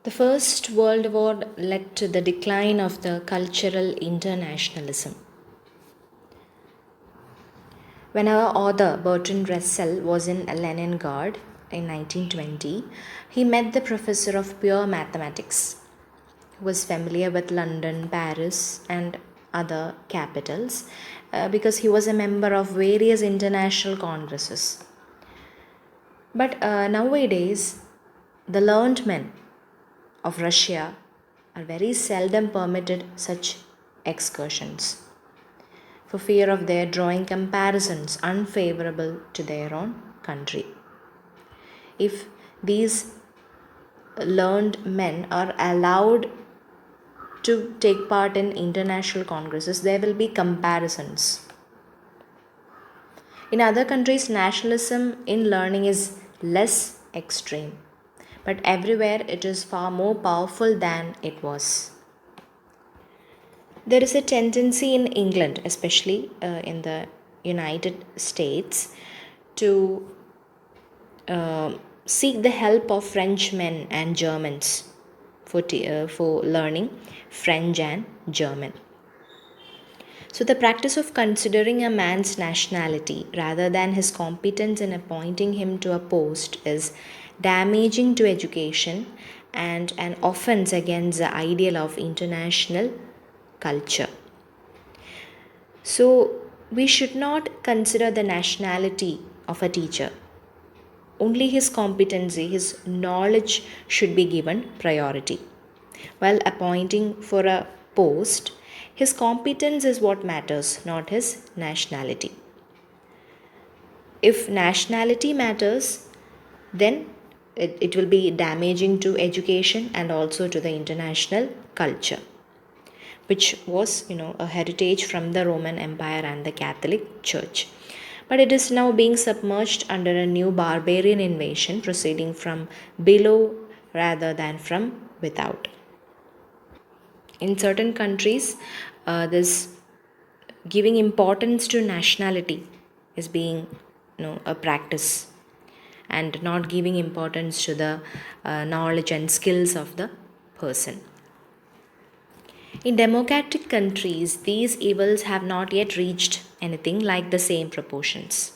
The First World War led to the decline of the cultural internationalism. When our author Bertrand was in Leningrad in 1920, he met the professor of pure mathematics, who was familiar with London, Paris, and other capitals because he was a member of various international congresses. But nowadays, the learned men of Russia are very seldom permitted such excursions for fear of their drawing comparisons unfavorable to their own country. If these learned men are allowed to take part in international congresses, there will be comparisons. In other countries, nationalism in learning is less extreme, but everywhere it is far more powerful than it was. There is a tendency in England, especially in the United States, to seek the help of Frenchmen and Germans for learning French and German. So, the practice of considering a man's nationality rather than his competence in appointing him to a post is damaging to education and an offense against the ideal of international culture. So, we should not consider the nationality of a teacher. Only his competency, his knowledge should be given priority. While appointing for a post, his competence is what matters, not his nationality. If nationality matters, then it will be damaging to education and also to the international culture, which was, a heritage from the Roman Empire and the Catholic Church. But it is now being submerged under a new barbarian invasion proceeding from below rather than from without. In certain countries, this giving importance to nationality is being, a practice, and not giving importance to the knowledge and skills of the person. In democratic countries, these evils have not yet reached anything like the same proportions.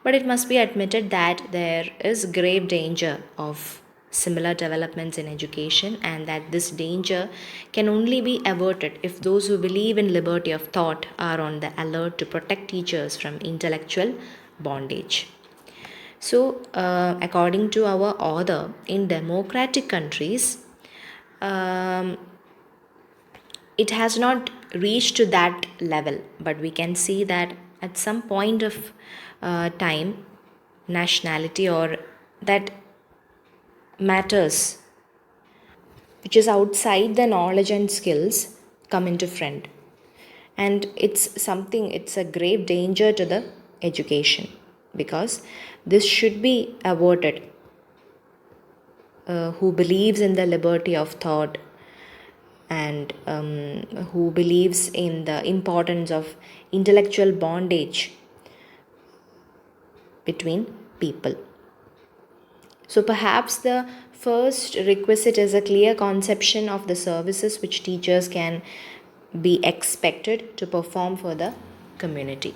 But it must be admitted that there is grave danger of similar developments in education, and that this danger can only be averted if those who believe in liberty of thought are on the alert to protect teachers from intellectual bondage. So, according to our author, in democratic countries, it has not reached to that level, but we can see that at some point of time, nationality or that matters which is outside the knowledge and skills come into front, and it's a grave danger to the education, because this should be averted. Who believes in the liberty of thought and who believes in the importance of intellectual bondage between people. So perhaps the first requisite is a clear conception of the services which teachers can be expected to perform for the community.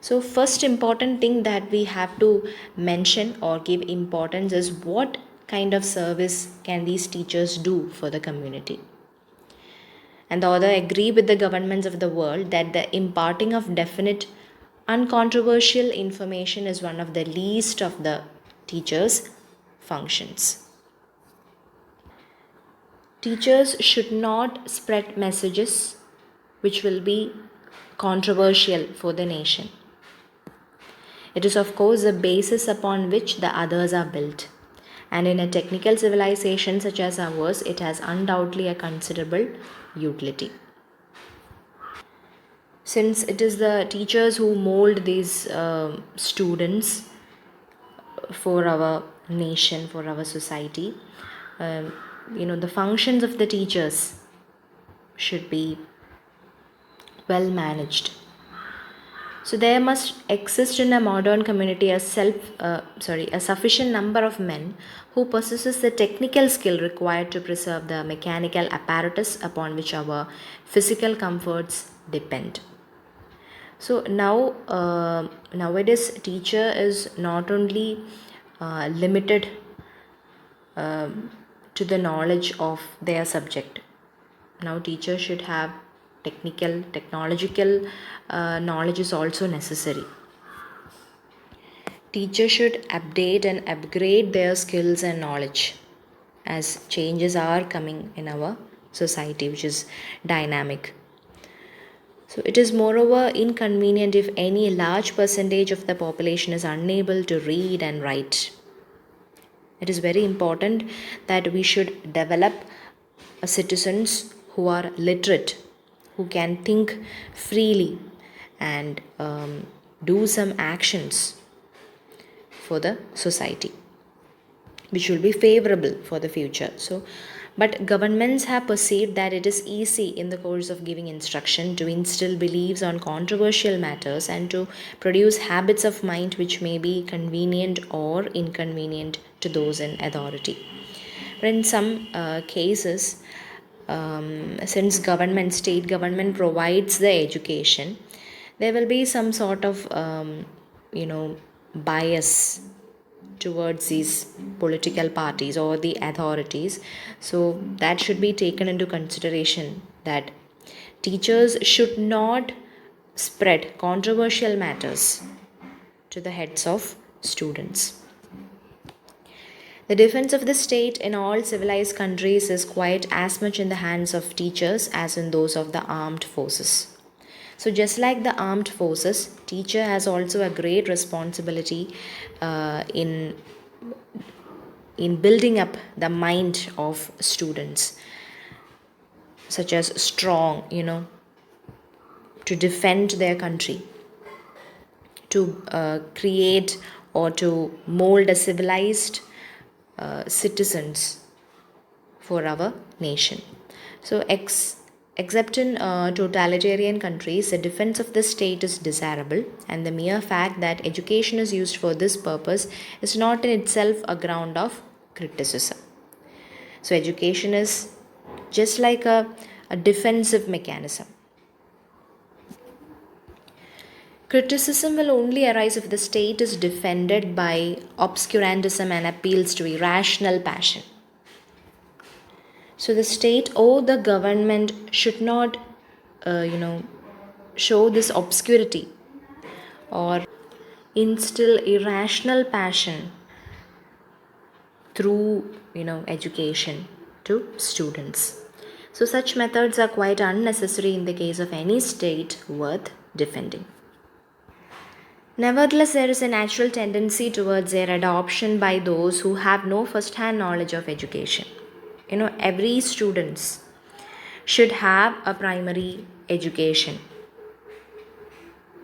So first important thing that we have to mention or give importance is what kind of service can these teachers do for the community. And the author agree with the governments of the world that the imparting of definite, uncontroversial information is one of the least of the teachers' functions. Teachers should not spread messages which will be controversial for the nation. It is, of course, the basis upon which the others are built. And in a technical civilization such as ours, it has undoubtedly a considerable utility. Since it is the teachers who mold these students for our nation, for our society, the functions of the teachers should be well managed. So there must exist in a modern community a sufficient number of men who possesses the technical skill required to preserve the mechanical apparatus upon which our physical comforts depend. So now nowadays teacher is not only limited to the knowledge of their subject. Now teacher should have technological knowledge is also necessary. Teachers should update and upgrade their skills and knowledge as changes are coming in our society, which is dynamic. So it is moreover inconvenient if any large percentage of the population is unable to read and write. It is very important that we should develop citizens who are literate, who can think freely and do some actions for the society, which will be favorable for the future. But governments have perceived that it is easy in the course of giving instruction to instill beliefs on controversial matters and to produce habits of mind which may be convenient or inconvenient to those in authority. But in some cases, since state government provides the education, there will be some sort of bias towards these political parties or the authorities. So that should be taken into consideration, that teachers should not spread controversial matters to the heads of students. The defense of the state in all civilized countries is quite as much in the hands of teachers as in those of the armed forces. So just like the armed forces, teacher has also a great responsibility in building up the mind of students, such as strong, to defend their country, to create or to mold a civilized citizens for our nation. So except in totalitarian countries, the defense of the state is desirable, and the mere fact that education is used for this purpose is not in itself a ground of criticism. So education is just like a defensive mechanism. Criticism will only arise if the state is defended by obscurantism and appeals to irrational passion. So the state or the government should not, show this obscurity or instill irrational passion through, education to students. So such methods are quite unnecessary in the case of any state worth defending. Nevertheless, there is a natural tendency towards their adoption by those who have no first-hand knowledge of education. Every students should have a primary education.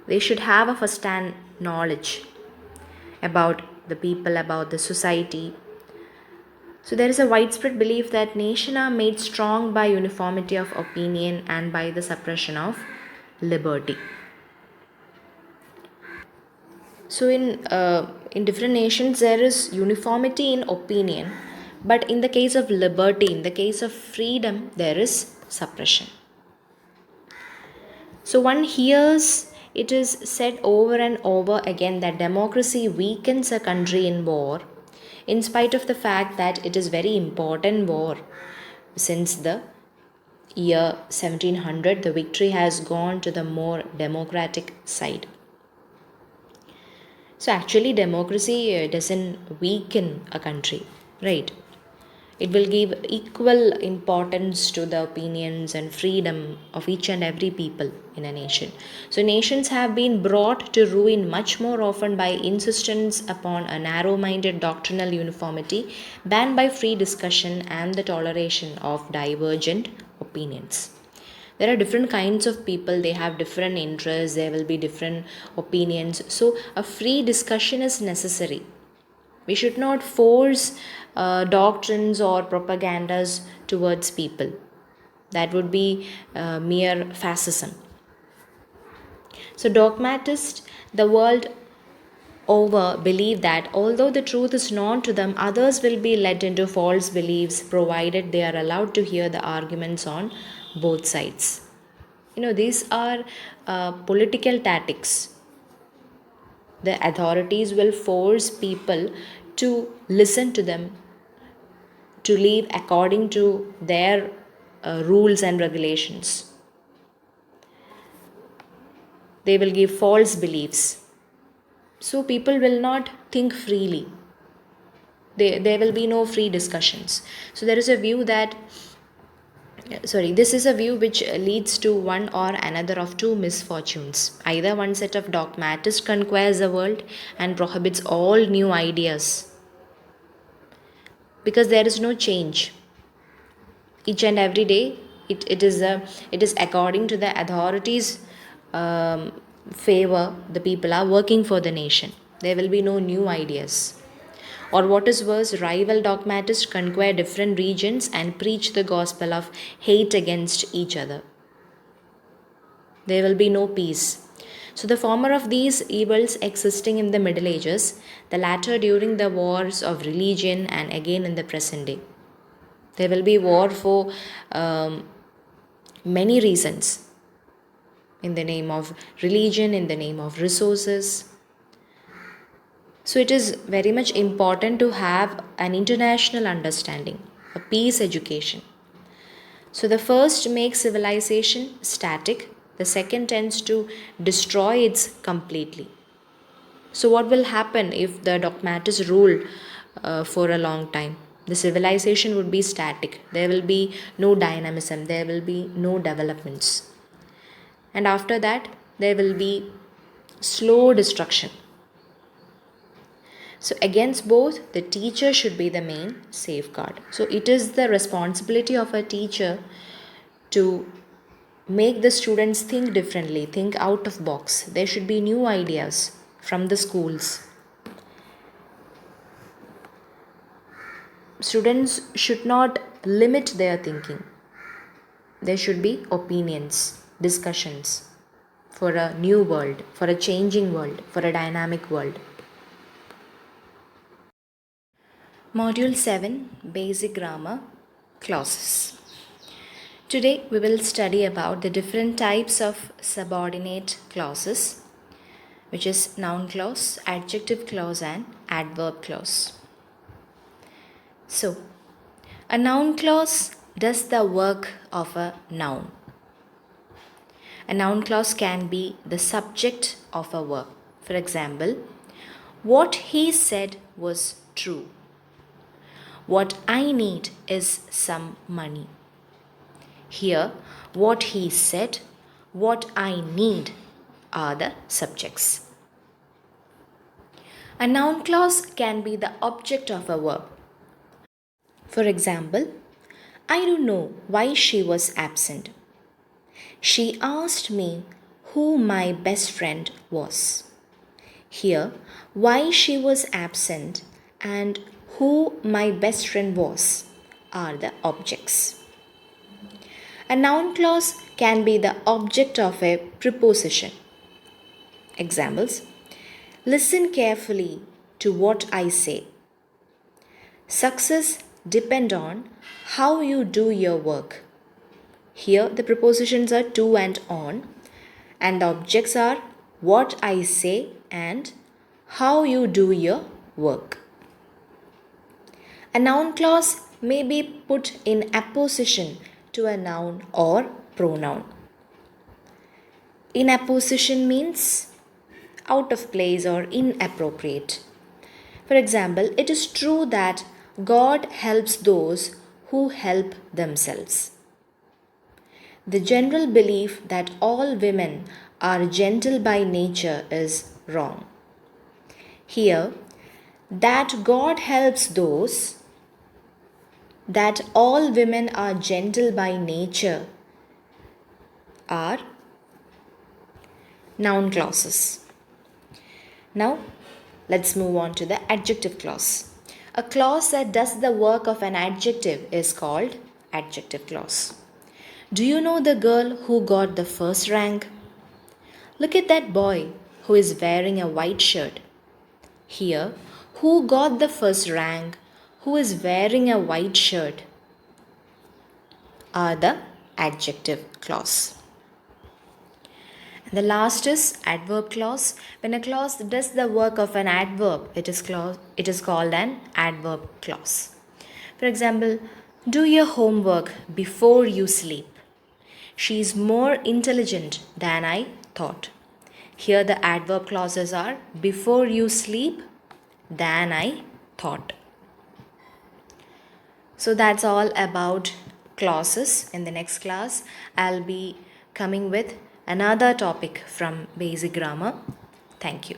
They should have a first-hand knowledge about the people, about the society. So there is a widespread belief that nations are made strong by uniformity of opinion and by the suppression of liberty. So in different nations there is uniformity in opinion, but in the case of liberty, in the case of freedom, there is suppression. So one hears it is said over and over again that democracy weakens a country in war, in spite of the fact that it is very important war. Since the year 1700, the victory has gone to the more democratic side. So actually democracy doesn't weaken a country, right? It will give equal importance to the opinions and freedom of each and every people in a nation. So nations have been brought to ruin much more often by insistence upon a narrow-minded doctrinal uniformity than by free discussion and the toleration of divergent opinions. There are different kinds of people, they have different interests, there will be different opinions. So a free discussion is necessary. We should not force doctrines or propagandas towards people. That would be mere fascism. So dogmatists the world over believe that although the truth is known to them, others will be led into false beliefs provided they are allowed to hear the arguments on both sides. These are political tactics. The authorities will force people to listen to them, to live according to their rules and regulations. They will give false beliefs. So people will not think freely. There will be no free discussions. So there is a view that this is a view which leads to one or another of two misfortunes. Either one set of dogmatists conquers the world and prohibits all new ideas, because there is no change. Each and every day, it is according to the authorities' favor. The people are working for the nation. There will be no new ideas. Or what is worse, rival dogmatists conquer different regions and preach the gospel of hate against each other. There will be no peace. So the former of these evils existing in the Middle Ages, the latter during the wars of religion, and again in the present day. There will be war for many reasons. In the name of religion, in the name of resources. So it is very much important to have an international understanding, a peace education. So the first makes civilization static, the second tends to destroy it completely. So what will happen if the dogmatists rule for a long time? The civilization would be static. There will be no dynamism, there will be no developments. And after that, there will be slow destruction. So against both, the teacher should be the main safeguard. So it is the responsibility of a teacher to make the students think differently, think out of box. There should be new ideas from the schools. Students should not limit their thinking. There should be opinions, discussions for a new world, for a changing world, for a dynamic world. Module 7, Basic Grammar Clauses. Today we will study about the different types of subordinate clauses, which is noun clause, adjective clause and adverb clause. So, a noun clause does the work of a noun. A noun clause can be the subject of a verb. For example, what he said was true. What I need is some money. Here, what he said, what I need are the subjects. A noun clause can be the object of a verb. For example, I don't know why she was absent. She asked me who my best friend was. Here, why she was absent and who my best friend was are the objects. A noun clause can be the object of a preposition. Examples: listen carefully to what I say. Success depends on how you do your work. Here the prepositions are to and on, and the objects are what I say and how you do your work. A noun clause may be put in apposition to a noun or pronoun. In apposition means out of place or inappropriate. For example, it is true that God helps those who help themselves. The general belief that all women are gentle by nature is wrong. Here, that God helps those, that all women are gentle by nature are noun clauses. Now, let's move on to the adjective clause. A clause that does the work of an adjective is called adjective clause. Do you know the girl who got the first rank? Look at that boy who is wearing a white shirt. Here, who got the first rank, who is wearing a white shirt, are the adjective clause. And the last is adverb clause. When a clause does the work of an adverb, it is called an adverb clause. For example, do your homework before you sleep. She is more intelligent than I thought. Here the adverb clauses are before you sleep, than I thought. So that's all about clauses. In the next class, I'll be coming with another topic from basic grammar. Thank you.